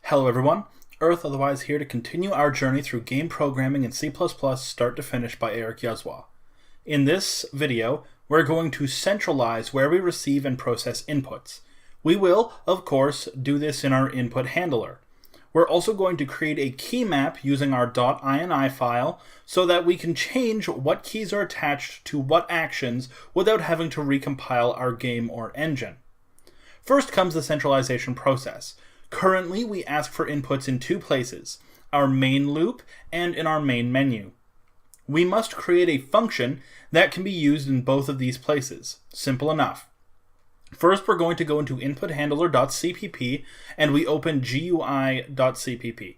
Hello everyone, Earth.Otherwise here to continue our journey through game programming in C++ start to finish by Earth.Otherwise. In this video, we're going to centralize where we receive and process inputs. We will, of course, do this in our input handler. We're also going to create a key map using our .ini file so that we can change what keys are attached to what actions without having to recompile our game or engine. First comes the centralization process. Currently, we ask for inputs in two places, our main loop and in our main menu. We must create a function that can be used in both of these places. Simple enough. First, we're going to go into inputhandler.cpp and we open GUI.cpp.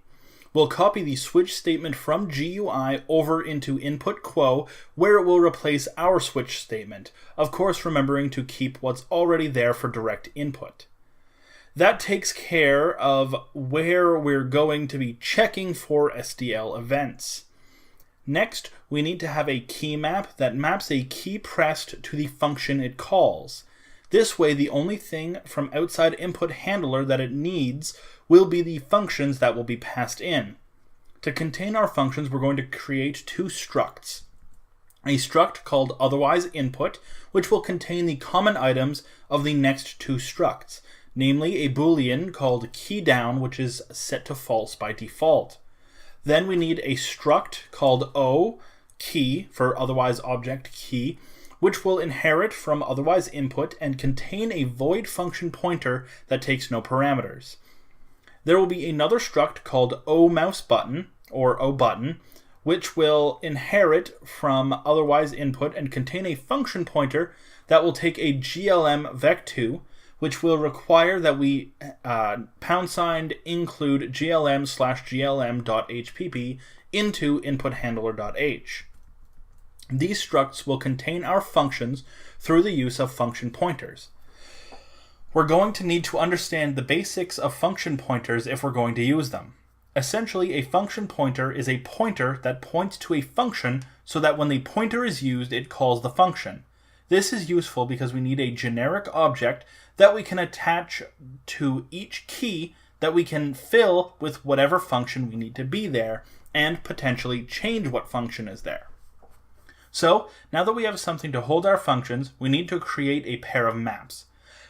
We'll copy the switch statement from GUI over into input_quo, where it will replace our switch statement, of course remembering to keep what's already there for direct input. That takes care of where we're going to be checking for SDL events. Next, we need to have a key map that maps a key pressed to the function it calls. This way, the only thing from outside input handler that it needs will be the functions that will be passed in. To contain our functions, we're going to create two structs. A struct called otherwise input, which will contain the common items of the next two structs, namely a boolean called keyDown, which is set to false by default. Then we need a struct called oKey for otherwise object key, which will inherit from otherwise input and contain a void function pointer that takes no parameters. There will be another struct called oMouseButton or oButton, which will inherit from otherwise input and contain a function pointer that will take a glm vec2, which will require that we #include glm/glm.hpp into inputhandler.h. These structs will contain our functions through the use of function pointers. We're going to need to understand the basics of function pointers if we're going to use them. Essentially, a function pointer is a pointer that points to a function so that when the pointer is used, it calls the function. This is useful because we need a generic object that we can attach to each key that we can fill with whatever function we need to be there and potentially change what function is there. So, now that we have something to hold our functions, we need to create a pair of maps.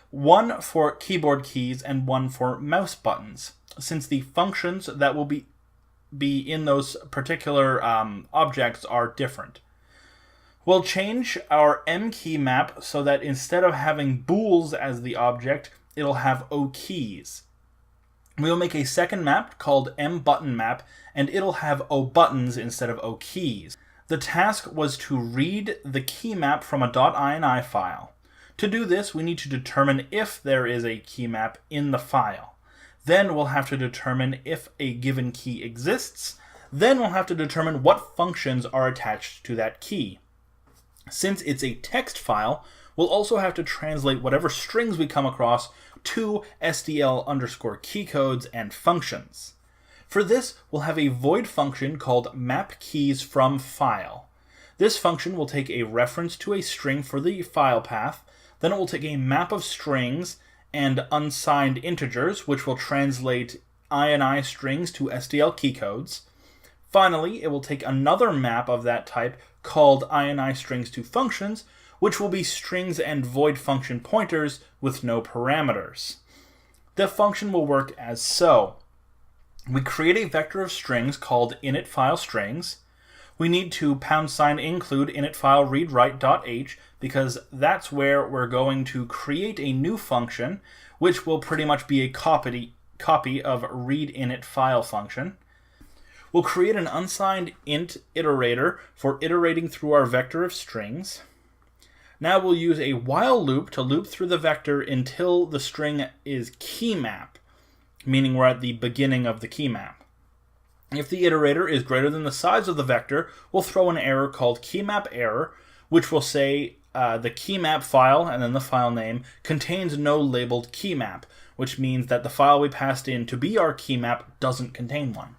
One for keyboard keys and one for mouse buttons, since the functions that will be in those particular objects are different. We'll change our mKey map so that instead of having bools as the object, it'll have oKeys. We'll make a second map called mButtonMap, and it'll have oButtons instead of oKeys. The task was to read the key map from a .ini file. To do this, we need to determine if there is a key map in the file. Then we'll have to determine if a given key exists. Then we'll have to determine what functions are attached to that key. Since it's a text file, we'll also have to translate whatever strings we come across to SDL_keycodes and functions. For this, we'll have a void function called mapKeysFromFile. This function will take a reference to a string for the file path, then it will take a map of strings and unsigned integers, which will translate ini strings to SDL keycodes. Finally, it will take another map of that type called ini strings to functions, which will be strings and void function pointers with no parameters. The function will work as so. We create a vector of strings called initFileStrings. We need to #include initFileReadWrite.h because that's where we're going to create a new function, which will pretty much be a copy of readInitFile function. We'll create an unsigned int iterator for iterating through our vector of strings. Now we'll use a while loop to loop through the vector until the string is key map, meaning we're at the beginning of the key map. If the iterator is greater than the size of the vector, we'll throw an error called keymapError, which will say the keymap file, and then the file name, contains no labeled keymap, which means that the file we passed in to be our keymap doesn't contain one.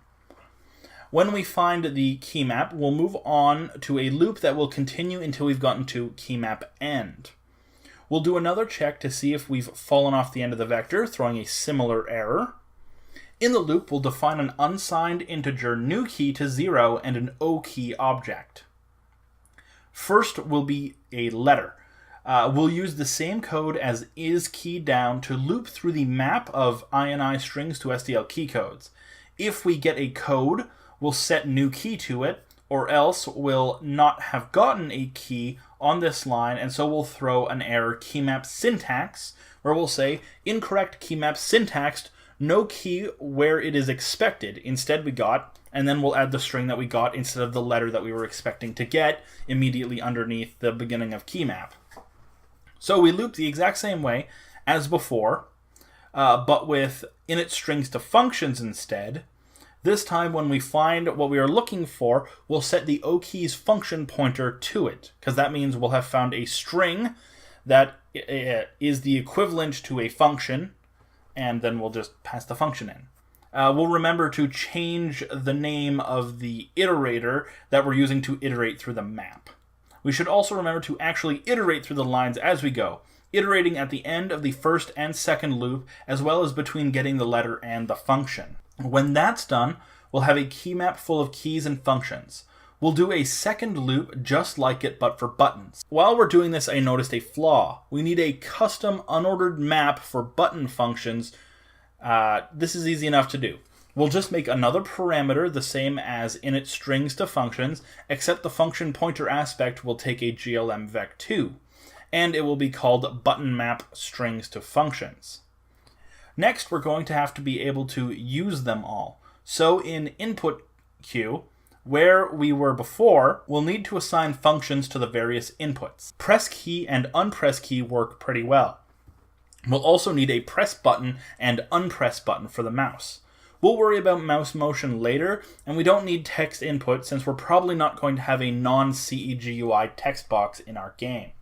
When we find the key map, we'll move on to a loop that will continue until we've gotten to keymap end. We'll do another check to see if we've fallen off the end of the vector, throwing a similar error. In the loop, we'll define an unsigned integer new key to 0 and an O key object. First will be a letter. We'll use the same code as isKeyDown to loop through the map of INI strings to STL key codes. If we get a code, we'll set new key to it, or else we'll not have gotten a key on this line, and so we'll throw an error keymap syntax, where we'll say incorrect keymap syntaxed, no key where it is expected. Instead we got, and then we'll add the string that we got instead of the letter that we were expecting to get immediately underneath the beginning of keymap. So we loop the exact same way as before, but with init strings to functions instead. This time when we find what we are looking for, we'll set the OKey's function pointer to it, because that means we'll have found a string that is the equivalent to a function, and then we'll just pass the function in. We'll remember to change the name of the iterator that we're using to iterate through the map. We should also remember to actually iterate through the lines as we go, iterating at the end of the first and second loop, as well as between getting the letter and the function. When that's done, we'll have a key map full of keys and functions. We'll do a second loop just like it, but for buttons. While we're doing this, I noticed a flaw. We need a custom unordered map for button functions. This is easy enough to do. We'll just make another parameter the same as init strings to functions, except the function pointer aspect will take a GLM vec2, and it will be called button map strings to functions. Next, we're going to have to be able to use them all. So in input queue, where we were before, we'll need to assign functions to the various inputs. Press key and unpress key work pretty well. We'll also need a press button and unpress button for the mouse. We'll worry about mouse motion later, and we don't need text input since we're probably not going to have a non-CEGUI text box in our game.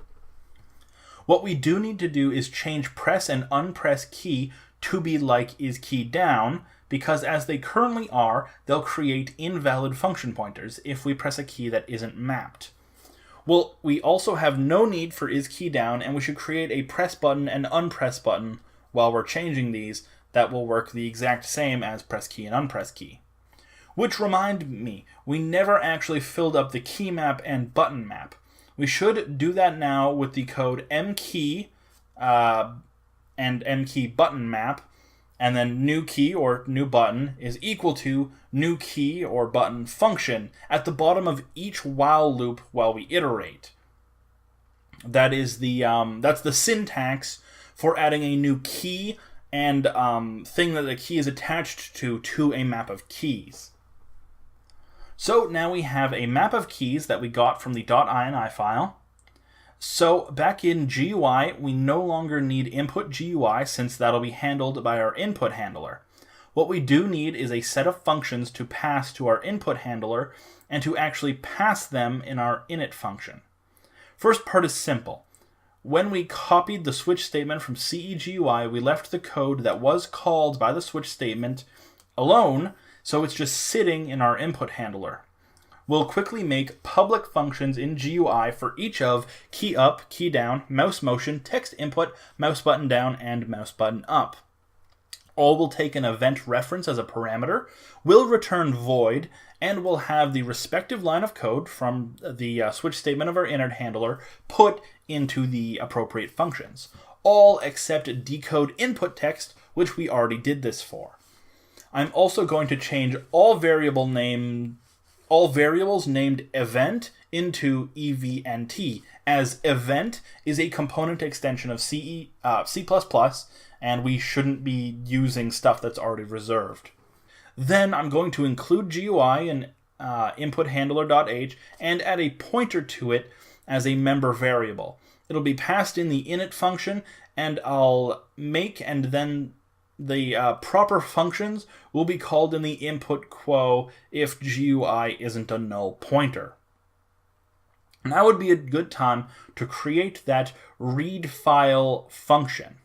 What we do need to do is change press and unpress key to be like isKeyDown, because as they currently are, they'll create invalid function pointers if we press a key that isn't mapped. Well, we also have no need for isKeyDown, and we should create a press button and unpress button while we're changing these that will work the exact same as press key and unpress key. Which remind me, we never actually filled up the key map and button map. We should do that now with the code mkey and mkey button map, and then new key or new button is equal to new key or button function at the bottom of each while loop while we iterate. That is that's the syntax for adding a new key and thing that the key is attached to a map of keys. So now we have a map of keys that we got from the .ini file. So back in GUI, we no longer need input GUI since that'll be handled by our input handler. What we do need is a set of functions to pass to our input handler and to actually pass them in our init function. First part is simple. When we copied the switch statement from CEGUI, we left the code that was called by the switch statement alone, so it's just sitting in our input handler. We'll quickly make public functions in GUI for each of key up, key down, mouse motion, text input, mouse button down, and mouse button up. All will take an event reference as a parameter, will return void, and will have the respective line of code from the switch statement of our init handler put into the appropriate functions. All except decode input text, which we already did this for. I'm also going to change all variables named event into event, as event is a component extension of C++, and we shouldn't be using stuff that's already reserved. Then I'm going to include GUI in input handler.h and add a pointer to it as a member variable. It'll be passed in the init function, and I'll make and then the proper functions will be called in the input quo if GUI isn't a null pointer. Now would be a good time to create that read file function.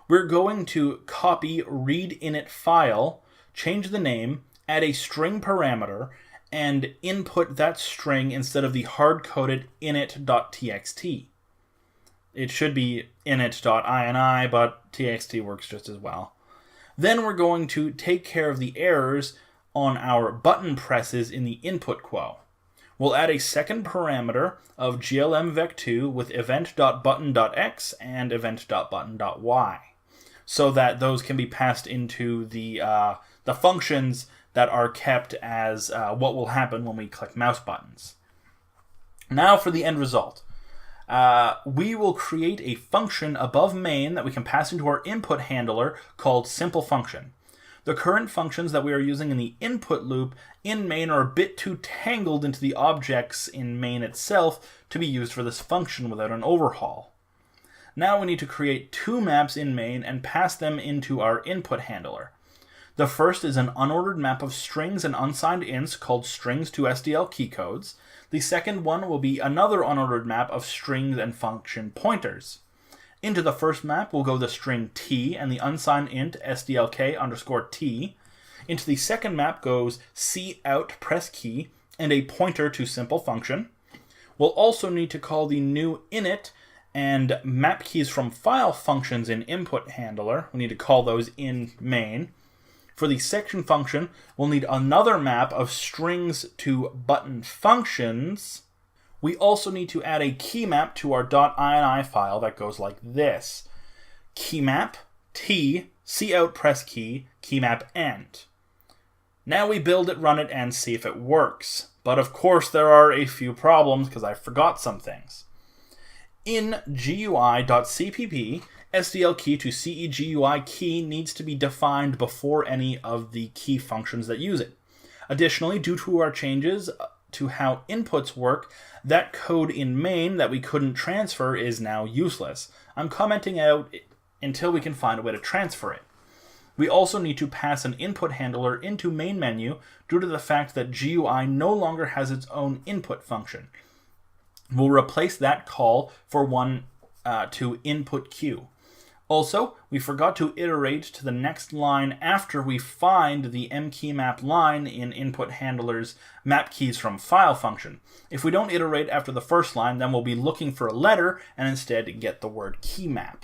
We're going to copy read init file, change the name, add a string parameter, and input that string instead of the hard-coded init.txt. It should be init.ini, but txt works just as well. Then we're going to take care of the errors on our button presses in the input quo. We'll add a second parameter of glmvec2 with event.button.x and event.button.y, so that those can be passed into the functions that are kept as what will happen when we click mouse buttons. Now for the end result. We will create a function above main that we can pass into our input handler called simple function. The current functions that we are using in the input loop in main are a bit too tangled into the objects in main itself to be used for this function without an overhaul. Now we need to create two maps in main and pass them into our input handler. The first is an unordered map of strings and unsigned ints called strings to SDL key codes. The second one will be another unordered map of strings and function pointers. Into the first map will go the string t and the unsigned int SDLK_t. Into the second map goes cout press key and a pointer to simple function. We'll also need to call the new init and map keys from file functions in input handler. We need to call those in main. For the section function, we'll need another map of strings to button functions. We also need to add a key map to our .ini file that goes like this. Keymap t cout press key keymap end. Now we build it, run it, and see if it works. But of course there are a few problems because I forgot some things. In GUI.cpp, SDL key to CEGUI key needs to be defined before any of the key functions that use it. Additionally, due to our changes to how inputs work, that code in main that we couldn't transfer is now useless. I'm commenting out until we can find a way to transfer it. We also need to pass an input handler into main menu due to the fact that GUI no longer has its own input function. We'll replace that call for one to input queue. Also, we forgot to iterate to the next line after we find the mkeymap line in input handler's map keys from file function. If we don't iterate after the first line, then we'll be looking for a letter and instead get the word keymap.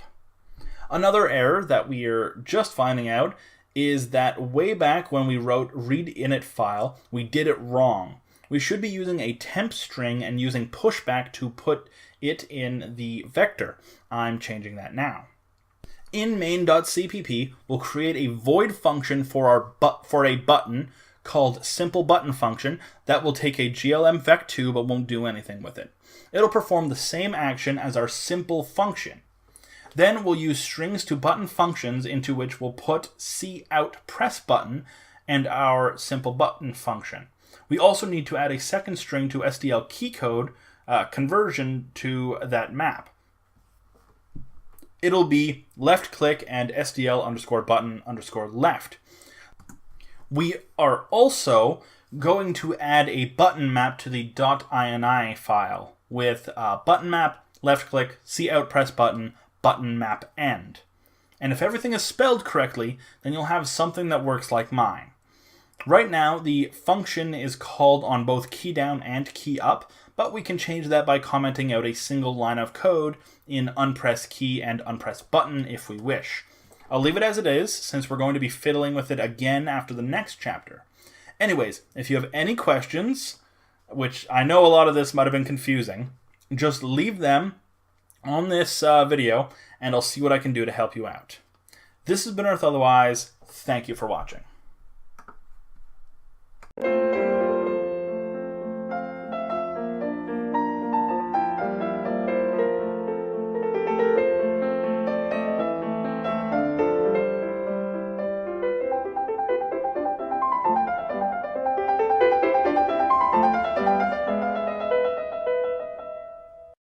Another error that we are just finding out is that way back when we wrote read init file, we did it wrong. We should be using a temp string and using pushback to put it in the vector. I'm changing that now. In main.cpp, we'll create a void function for a button called simple button function that will take a glmvec2 but won't do anything with it. It'll perform the same action as our simple function. Then we'll use strings to button functions into which we'll put cout press button and our simple button function. We also need to add a second string to SDL key code conversion to that map. It'll be left click and SDL_button_left. We are also going to add a button map to the .ini file with button map, left click, cout press button, button map end. And if everything is spelled correctly, then you'll have something that works like mine. Right now, the function is called on both key down and key up, but we can change that by commenting out a single line of code in unpress key and unpress button if we wish. I'll leave it as it is, since we're going to be fiddling with it again after the next chapter. Anyways, if you have any questions, which I know a lot of this might have been confusing, just leave them on this video, and I'll see what I can do to help you out. This has been Earth.Otherwise. Thank you for watching.